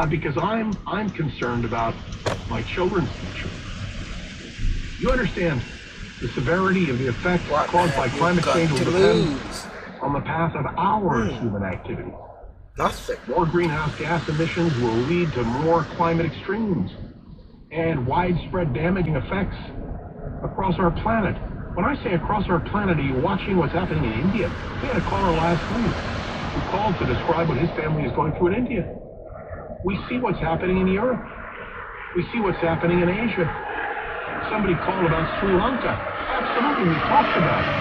Because I'm concerned about my children's future. You understand the severity of the effects caused by climate change will depend on the path of our human activity. Nothing. More greenhouse gas emissions will lead to more climate extremes and widespread damaging effects across our planet. When I say across our planet, are you watching what's happening in India? We had a caller last week who called to describe what his family is going through in India. We see what's happening in Europe. We see what's happening in Asia. Somebody called about Sri Lanka. Absolutely, we talked about it.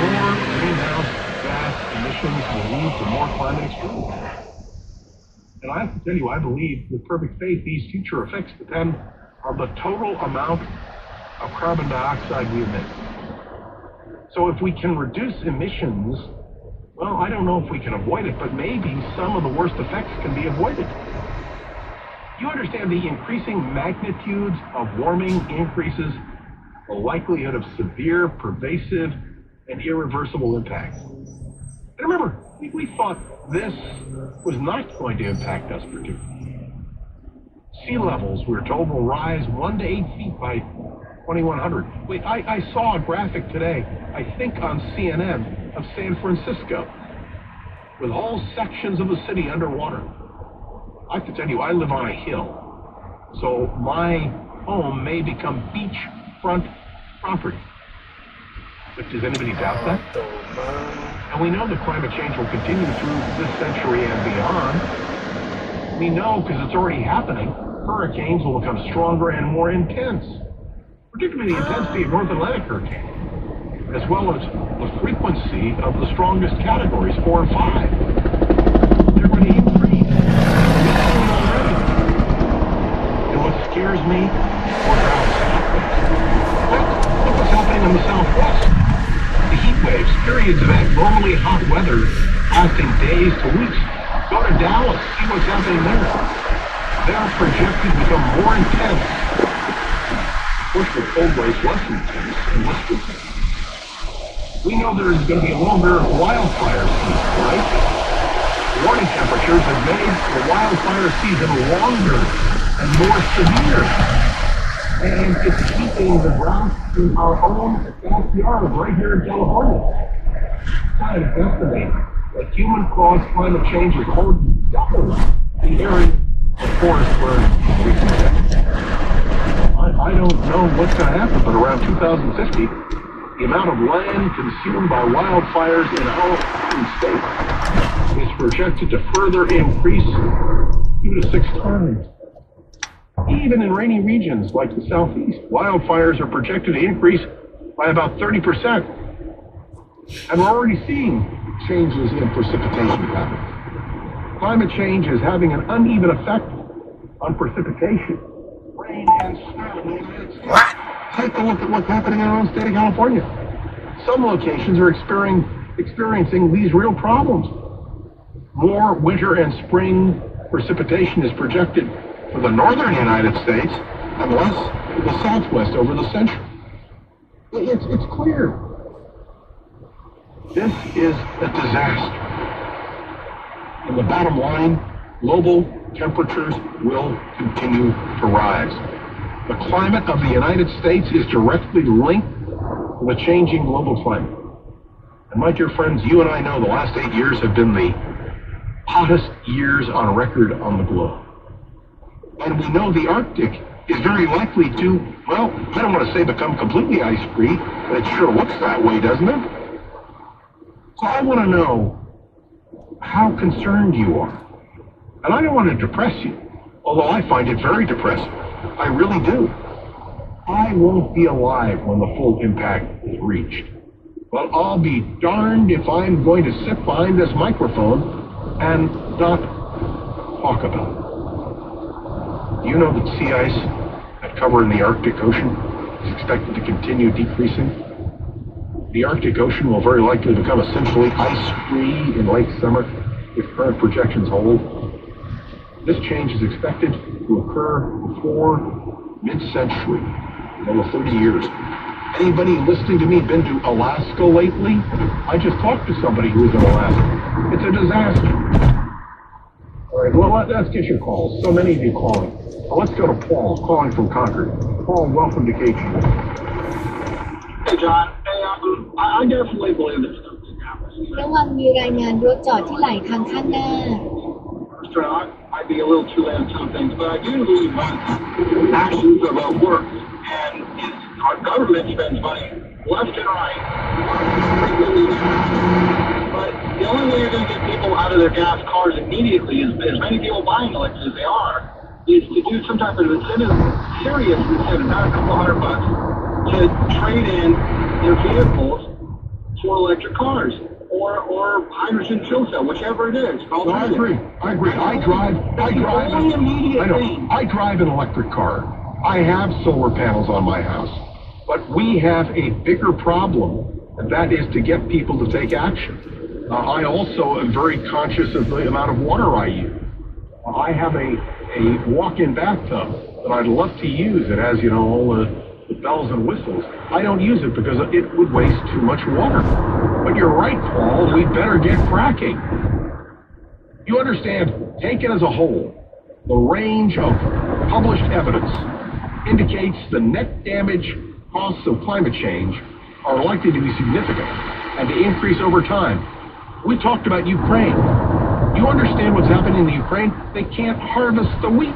More greenhouse gas emissions will lead to more climate extremes. And I have to tell you, I believe with perfect faith, these future effects depend on the total amount of carbon dioxide we emit. So if we can reduce emissions, well, I don't know if we can avoid it, but maybe some of the worst effects can be avoided. You understand the increasing magnitudes of warming increases the likelihood of severe, pervasive, and irreversible impacts. And remember, we thought this was not going to impact us particularly. Sea levels, we're told, will rise 1 to 8 feet by 2100. Wait, I saw a graphic today, I think on CNN, of San Francisco, with whole sections of the city underwater. I have to tell you, I live on a hill, so my home may become beachfront property. But does anybody doubt that? And we know that climate change will continue through this century and beyond. We know, because it's already happening, hurricanes will become stronger and more intense, particularly the intensity of North Atlantic hurricanes, as well as the frequency of the strongest categories, 4 and 5. They're going to increase. And what scares me, look what's happening in the Southwest. The heat waves, periods of abnormally hot weather lasting days to weeks. Go to Dallas, see what's happening there. They're projected to become more intense. Of course, the cold waves less intense and less frequent. We know there's going to be a longer wildfire season, right? Warning temperatures have made the wildfire season longer and more severe. And it's keeping the drought in our own backyard right here in California. Scientists estimate that human-caused climate change has already doubled the area of forest burn in recent decades. I don't know what's going to happen, but around 2050, the amount of land consumed by wildfires in our state is projected to further increase 2 to 6 times. Even in rainy regions like the Southeast, wildfires are projected to increase by about 30%. And we're already seeing changes in precipitation patterns. Climate change is having an uneven effect on precipitation. Rain and snow in the United States. Take a look at what's happening in our own state of California. Some locations are experiencing these real problems. More winter and spring precipitation is projected for the northern United States and less for the southwest over the century. It's clear. This is a disaster. And the bottom line, global temperatures will continue to rise. The climate of the United States is directly linked to the changing global climate. And my dear friends, you and I know the last 8 years have been the hottest years on record on the globe. And we know the Arctic is very likely to, well, I don't want to say become completely ice-free, but it sure looks that way, doesn't it? So I want to know how concerned you are. And I don't want to depress you, although I find it very depressing. I really do. I won't be alive when the full impact is reached. Well, I'll be darned if I'm going to sit behind this microphone and not talk about it. Do you know that sea ice that cover in the Arctic Ocean is expected to continue decreasing? The Arctic Ocean will very likely become essentially ice-free in late summer if current projections hold. This change is expected to occur before mid-century, over 30 years. Anybody listening to me been to Alaska lately? I just talked to somebody who was in Alaska. It's a disaster. All right, well, let's get your calls. So many of you calling. Well, let's go to Paul, calling from Concord. Paul, welcome to KG. Hey, John. Hey, I definitely believe that something happens. ระวังมีรายงานรถจอดที่ไหลทางข้างหน้า I'd be a little too late on some things, but I do believe that actions of our work and our government spends money left and right. But the only way you're going to get people out of their gas cars immediately, as many people buying electric as they are, is to do some type of incentive, serious incentive, not a couple $100, to trade in their vehicles for electric cars or hydrogen fuel cell, whichever it is. No, I agree. I drive an electric car. I have solar panels on my house. But we have a bigger problem, and that is to get people to take action. I also am very conscious of the amount of water I use. I have a walk-in bathtub that I'd love to use. It has, all the bells and whistles. I don't use it because it would waste too much water. But you're right, Paul, we'd better get cracking. You understand, taken as a whole, the range of published evidence indicates the net damage costs of climate change are likely to be significant and to increase over time. We talked about Ukraine. You understand what's happening in the Ukraine? They can't harvest the wheat.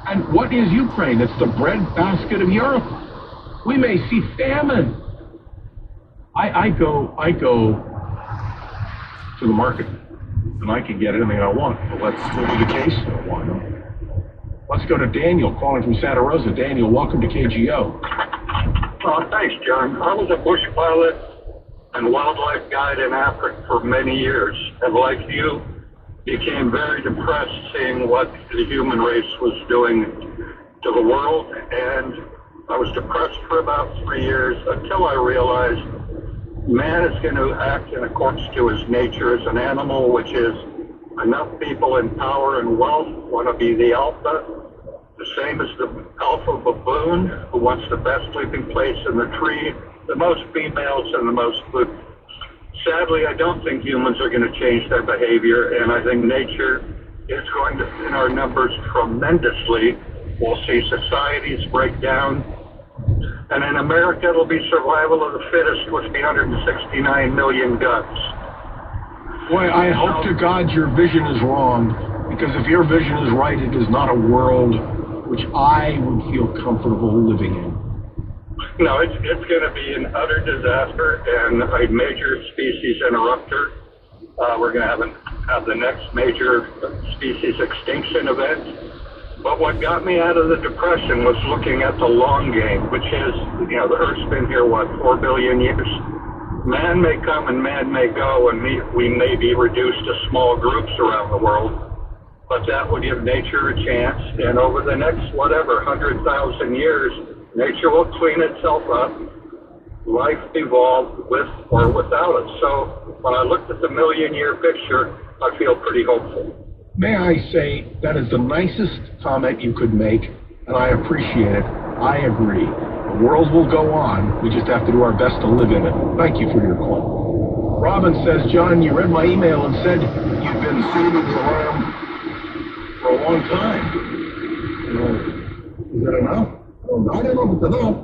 And what is Ukraine? It's the breadbasket of Europe. We may see famine. I go to the market and I can get anything I want. But will be the case? Why not? Let's go to Daniel calling from Santa Rosa. Daniel, welcome to KGO. Thanks, John. I was a bush pilot and wildlife guide in Africa for many years, and like you, became very depressed seeing what the human race was doing to the world, and I was depressed for about 3 years until I realized man is going to act in accordance to his nature as an animal, which is enough people in power and wealth want to be the alpha, the same as the alpha baboon who wants the best sleeping place in the tree, the most females and the most food. Sadly, I don't think humans are going to change their behavior, and I think nature is going to thin our numbers tremendously. We'll see societies break down, and in America, it'll be survival of the fittest with 369 million guns. Boy, I hope to God your vision is wrong, because if your vision is right, it is not a world which I would feel comfortable living in. No, it's going to be an utter disaster and a major species interrupter. We're going to have the next major species extinction event. But what got me out of the depression was looking at the long game, which is, the Earth's been here, 4 billion years? Man may come and man may go, and we may be reduced to small groups around the world, but that would give nature a chance, and over the next, 100,000 years, nature will clean itself up, life evolved with or without it. So when I looked at the million-year picture, I feel pretty hopeful. May I say that is the nicest comment you could make, and I appreciate it. I agree. The world will go on. We just have to do our best to live in it. Thank you for your call. Robin says, John, you read my email and said you've been sounding the alarm for a long time. Is that enough? I don't know if it's enough.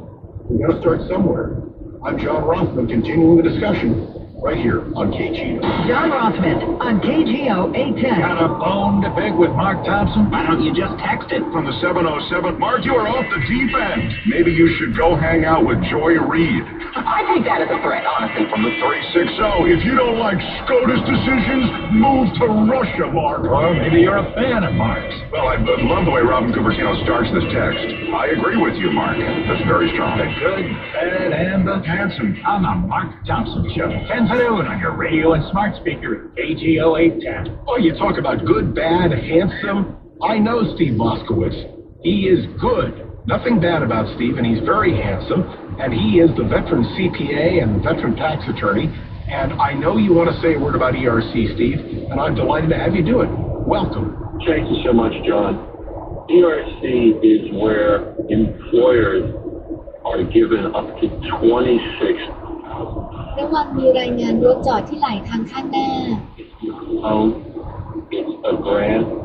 We've got to start somewhere. I'm John Rothman, continuing the discussion right here on KGO. John Rothman on KGO 810. Got a bone to pick with Mark Thompson? Why don't you just text it from the 707? Mark, you are off the deep end. Maybe you should go hang out with Joy Reid. I take that as a threat, honestly. From the 360, if you don't like SCOTUS decisions, move to Russia, Mark. Or maybe you're a fan of Mark's. Well, I love the way Robin Cupertino starts this text. I agree with you, Mark. That's very strong. The good, bad, and the handsome on the Mark Thompson Show. 10 to noon on your radio and smart speaker, KGO 810. Oh, you talk about good, bad, handsome. I know Steve Moskowitz. He is good. Nothing bad about Steve, and he's very handsome. And he is the veteran CPA and veteran tax attorney. And I know you want to say a word about ERC, Steve, and I'm delighted to have you do it. Welcome. Thank you so much, John. ERC is where employers are given up to 26,000. ระวังมีรายงานรถจอดที่ไหลทางข้างหน้า It's a grant